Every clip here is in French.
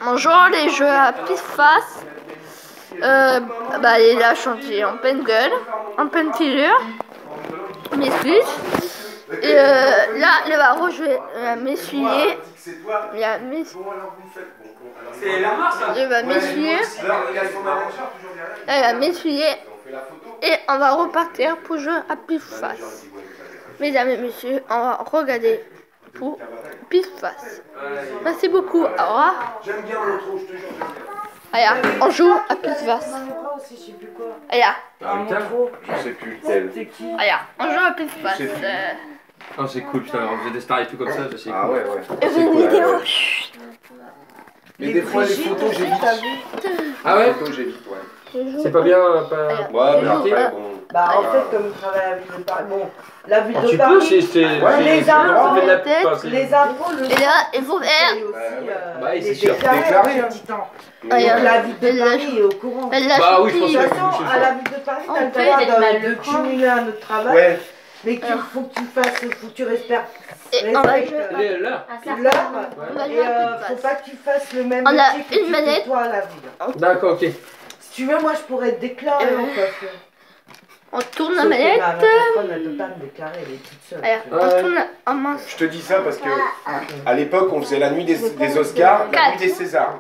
Bonjour les jeux à pile face. Il a chanté en pleine gueule, en pleine tirure. M'excuse. Et là, il va rejouer m'essuyer. Il va m'essuyer. Il va m'essuyer. Et on va repartir pour jouer à pile face. Mesdames et messieurs, on va regarder pour pile face. Merci beaucoup. Au revoir. J'aime bien l'autre, je te jure. Regarde, on joue à pile face. Regarde. Je sais plus lequel. Regarde, on joue à pile face. Oh, c'est cool, putain, on faisait des stars et tout comme ça, c'est cool. Ah ouais, ouais. C'est une vidéo. Mais des fois, les photos, j'évite. Ah ouais? Les photos, j'évite, ouais. C'est pas bien, pas... Ouais, mais après, bon. Bah en fait comme je travaille à la ville de Paris, bon, la ville de Tu peux, Paris, c'est... les impôts, les impôts, le Et là, il faut faire. Bah oui, c'est sûr. Déclaré, hein. Donc la ville de Paris est au courant. De Bah oui, je pense toute que façon, à la ville de Paris, t'as le droit de cumuler un autre travail, Ouais. mais qu'il faut que tu fasses, faut que tu respectes Et on va jouer. l'heure, On va jouer à faut pile pas face. que tu fasses le même On a métier que une tu manette. fais toi à la ville. D'accord, ok. Si tu veux, moi je pourrais te déclarer en coiffeur. On tourne la Sauf que manette. ma patronne, elle peut pas me déclarer, elle est toute seule. Regarde, on tourne en main. Je te dis ça parce que à l'époque, on faisait la nuit des Oscars, la nuit des Césars.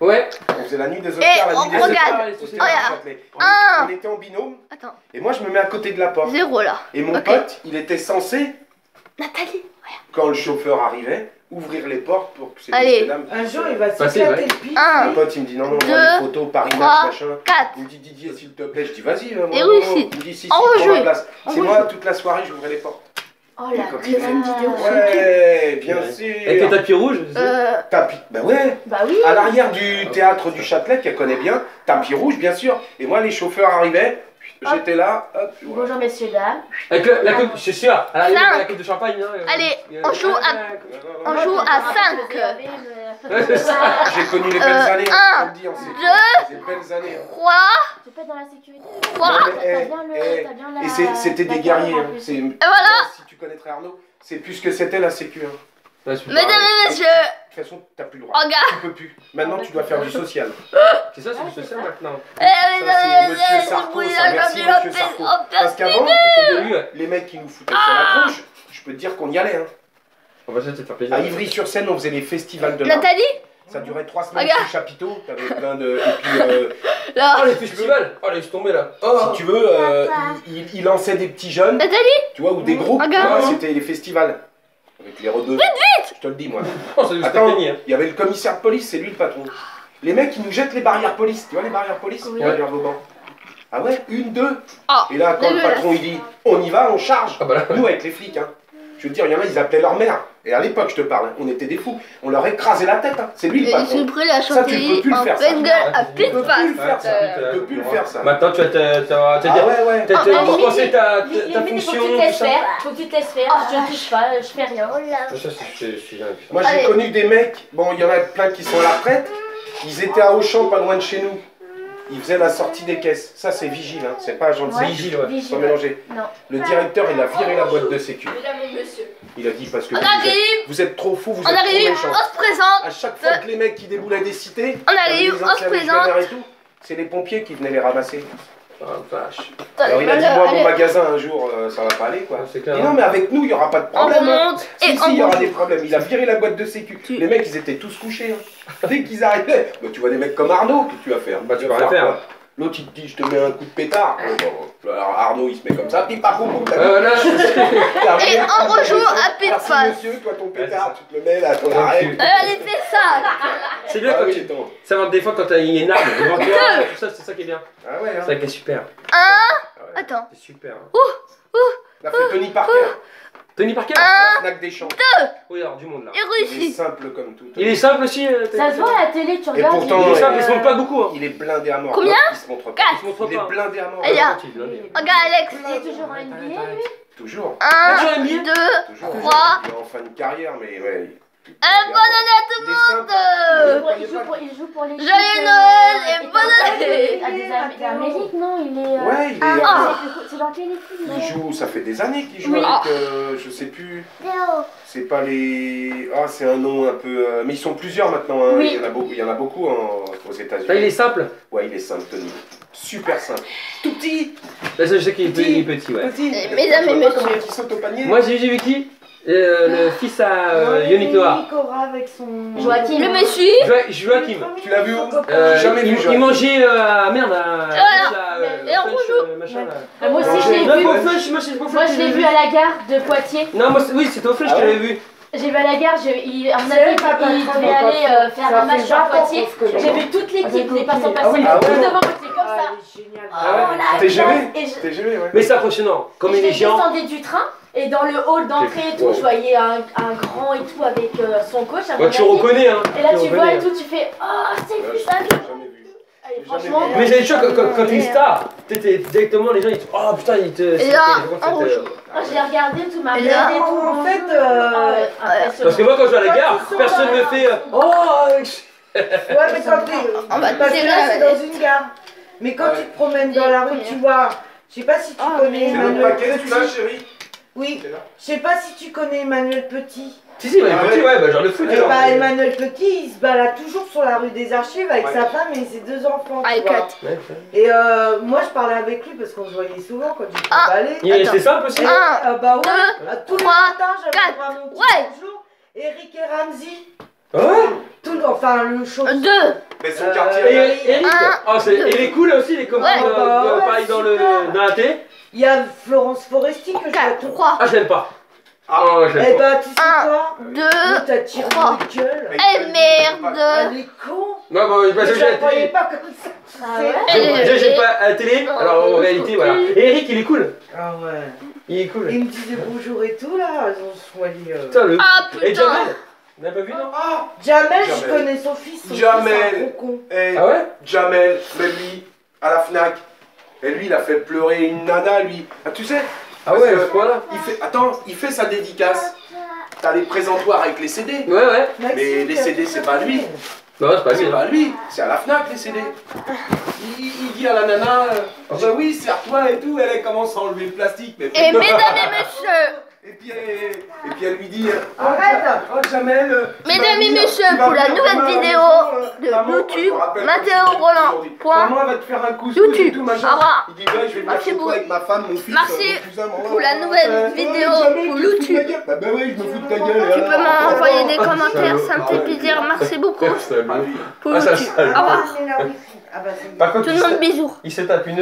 Ouais. On faisait la nuit des Et Oscars, la nuit des on Césars. regarde. Au Théâtre Regarde. Châtelet. Un. On était en binôme. Attends, Et moi, je me mets à côté de la porte. 0 là. Et mon Ok. pote, il était censé, Nathalie. quand le chauffeur arrivait, ouvrir les portes pour que ces Allez. dames Un puissent, jour, il va Passer, s'éclater ouais. le pif. Mon Un, pote, il me dit non, non, deux, moi, les photos, Paris Match, 3, machin. 4. Il me dit Didier, s'il te plaît. Je dis vas-y, moi, Et non, oui, non. si. Il me dit si, On prends rejoue. ma place. On C'est rejoue. moi, toute la soirée, j'ouvrais les portes. Oh la Quand il fait- vidéo. Ouais, bien Avec le sûr. tapis rouge, Tapis, bah ouais. Bah oui. À l'arrière du théâtre du Châtelet, qu'elle connaît bien, tapis rouge, bien sûr. Et moi, les chauffeurs arrivaient, j'étais là, hop. Bonjour messieurs, dames. avec la coupe, je suis sûr, à l'arrière, Cinq. la coupe de champagne. Allez, on joue à 5. Ouais, c'est ça. J'ai connu les belles années, Un, on le dit, on sait. deux, Les belles années. 3. Tu peux être dans la sécurité. 3. Et c'était des guerriers. Hein. Et voilà. Si tu connaîtrais Arnaud, c'est plus ce que c'était la sécu. Hein. Ouais, c'est Mesdames et messieurs. De toute façon, t'as plus le droit. Regarde. Tu peux plus. Maintenant, tu dois faire du social. C'est ça, c'est du social maintenant. Ça, c'est Monsieur Sarko, ça. Merci, Monsieur Sarko. Parce qu'avant, les mecs qui nous foutaient sur la tronche, je peux te dire qu'on y allait. Hein. On va essayer de te faire plaisir. À Ivry-sur-Seine, on faisait les festivals de l'art. Nathalie. Ça durait 3 semaines Regarde. sous chapiteau. T'avais plein de. Et puis, Là. Oh, les festivals. Oh, laisse tomber là. Oh. si tu veux, il lançait des petits jeunes, Nathalie. tu vois, ou des groupes. Regarde. Tu vois, c'était les festivals. Avec les rebeux. Je te le dis, moi. Oh, ça nous fait Attends, gagner. il y avait le commissaire de police, c'est lui le patron. Les mecs, ils nous jettent les barrières police. Tu vois les barrières police Oui. derrière Vauban. Ah ouais, 1, 2. Oh. Et là, quand le dégueulasse. patron il dit on y va, on charge. Ah bah là. Nous, avec les flics, hein. Je veux dire, il y en a, ils appelaient leur mère. Et à l'époque, je te parle, hein, on était des fous. On leur écrasait la tête. Hein. C'est lui le Et patron. j'ai pris la Ça, tu peux chantilly plus le en faire, ça. pleine gueule à Tu pile peux plus le face. faire, ça. Tu peux plus le faire, ça. Maintenant, tu vas Ah ouais, ouais. pour penser ta Limite, il faut fonction, que tu te tout laisses ça. faire. Faut que tu te laisses faire. Je ne touche pas, je fais rien. Ça, c'est dingue. Moi, j'ai Allez. connu des mecs, bon, il y en a plein qui sont à la retraite. Ils étaient à Auchan, pas loin de chez nous. Ils faisaient la sortie des caisses. Ça, c'est vigile, hein. C'est pas agent de Ouais. sécu. Vigile, ouais. Faut mélanger. Non. Le directeur, il a viré la boîte de sécu. Mesdames et messieurs. Il a dit parce que On vous arrive. vous êtes trop fous, vous On êtes trop arrive. méchants. On se présente. À chaque fois que les mecs qui déboulaient des cités, On arrive, les on se anciens présente. légionnaires et tout, c'est les pompiers qui venaient les ramasser. Ah, vache. Alors il a dit moi mon Allez. magasin un jour ça va pas aller quoi. Ouais, c'est clair, Et hein. non mais avec nous il y aura pas de On problème. hein. remonte Si, et si, il y on aura remonte. des problèmes. Il a viré la boîte de sécu. Les mecs ils étaient tous couchés. Hein. Dès qu'ils arrivaient, bah, tu vois des mecs comme Arnaud, que tu vas faire. Bah, tu vas rien faire. quoi. L'autre il te dit je te mets un coup de pétard. Bon, alors Arnaud il se met comme ça, pip pap boum boum. Voilà. Et on rejoue à pile Merci face. monsieur, toi ton Ouais, pétard, c'est tu te le mets là à ton Ouais, arrêt. Allez, fais ça. C'est bien Ah quand oui, tu attends. savoir des fois quand il y a une arme devant toi, tout ça, c'est ça qui est bien. Ah ouais, hein. C'est ça qui est super. Attends. C'est super. L'a fait Tony Parker, Tony Parker. la Fnac des Champs. Oui, alors du monde là. Et Il est Russie. simple comme tout. Il est simple aussi. Ça se voit à la télé, tu regardes. pourtant, Il est simple, ouais. il se montre pas beaucoup. Hein. Il est blindé à mort. Combien? Il se montre pas. Quatre. Il se montre Il est pas. blindé à mort. Allez, là. Tranquille, blindé. Regarde Alex. Il est toujours en NBA, lui. Toujours. 1, Toujours NBA. 2, Toujours. 3. Il est en fin de carrière, mais ouais. Bonne année à tout le monde. Il joue pour les Joyeux Noël et bonne année. à des Amériques, non? Il est. Ouais, il est. C'est dans quelle équipe? Il joue, ça fait des années qu'il joue Oui. avec, je sais plus. C'est pas les. Ah, c'est un nom un peu. Mais ils sont plusieurs maintenant. Hein. Oui. Il y en a beaucoup aux États-Unis. Ah, il est simple. Ouais, il est simple, Tony. Super simple. Tout petit. Là, je sais qu'il est petit, ouais. Petit. Mesdames et Tu vois comment messieurs. il saute au panier. Moi, j'ai vu qui le fils à Yannick Noah. Cora avec son. Joachim. Le Messi. Joachim. Tu l'as vu où J'ai jamais vu Joachim. Il mangeait merde, Et en machin là. Ah, moi aussi, je l'ai vu. Au Flush, moi Je l'ai vu à la gare de Poitiers. Non, moi, oui, c'était au Flush que je l'avais vu. J'ai vu à la gare, en avis, il devait aller faire un match sur Poitiers. J'ai vu toute l'équipe, les passants passer, tous devant Poitiers, comme ça. Génial. Ah ouais. TGV, ouais. Mais c'est impressionnant, comme il est Je géant. descendais du train et dans le hall d'entrée et tout, je voyais un grand et tout avec son coach. Ouais, tu reconnais, hein. Et là, tu vois et tout, tu fais oh, c'est plus ça. Jamais vu. Franchement, Mais j'avais tu vois, quand tu es une star, t'étais directement, les gens ils te. Oh putain, ils te. Et là, en rouge. je l'ai regardé, tout m'a Et là, regardé, tout. En fait, Parce que moi, quand je vais à la gare, personne me fait. Oh ouais, mais quand t'es. On va Parce que tirer là, la c'est dans une gare. Mais quand tu te promènes dans la rue, tu vois. Je sais pas si tu connais C'est notre Emmanuel paquet, tu l'as, Petit. chérie? Oui. Je sais pas si tu connais Emmanuel Petit. Si, mais petit, ouais, bah genre le foot. Et alors. bah, Emmanuel Petit, il se balade toujours sur la rue des Archives avec sa femme et ses 2 enfants. Tu vois. Ouais. Et moi, je parlais avec lui parce qu'on se voyait souvent quand j'étais au ballet. Il est resté simple aussi. Un, Bah ouais, deux, tous les trois, matins, j'avais quatre. voir mon petit Ouais. bonjour. Eric et Ramsey. Ouais. Enfin, le show. 2. Mais son Et quartier. Eric, il est cool aussi, il est comme Ouais. pareil dans la télé. Il y a Florence Foresti que je vois 4, tout. 3. Ah, je l'aime pas. Ah. Oh, je Eh l'aime pas. bah, tu sais Un, quoi? 2. L'autre, t'as tiré trois. le gueule. Eh merde. Elle est con. Non, bah, Mais je je j'ai la la croyais télé. pas comme ça. tu Ah sais. ouais? Déjà, j'ai pas à la télé, alors en réalité, voilà. Et Eric, il est cool. Ah ouais. Il est cool. Il me disait bonjour et tout là. Ils ont soigné. Putain, le. Ah Et putain. Jamel. On n'a pas vu, non? Ah. Jamel, je Jamel. connais son fils. Son Jamel. fils, c'est un gros con. Eh, Ah ouais? Jamel, mais lui, à la Fnac. Et lui, il a fait pleurer une nana, lui. Ah, tu sais? Ah ouais, ce point-là. Il fait sa dédicace. T'as les présentoirs avec les CD. Ouais, ouais. Mais les CD, c'est pas lui. Non, c'est pas lui. C'est pas lui, c'est à la Fnac les CD. Il dit à la nana, ah bah oui, c'est à toi et tout, elle commence à enlever le plastique. Mais Et mesdames et messieurs. et puis elle lui dit, Arrête. oh Jamel. Mesdames et messieurs, pour la nouvelle vidéo de YouTube, Mathéo Roland. Maman va te faire un couscous YouTube. et tout machin. Au revoir. Il dit ouais, je vais Merci venir beaucoup. avec ma femme, mon fils, Merci mon cousin, mon pour la nouvelle vidéo Jamel, pour tu te fous de YouTube. ma gueule. Bah ouais, je me fous de ta gueule. Tu peux m'envoyer des commentaires, ça me fait plaisir. Merci beaucoup pour Ah, ça, YouTube. ça, Au revoir. Ah bah, c'est Par contre, Tout le monde bisous. il s'est tapé une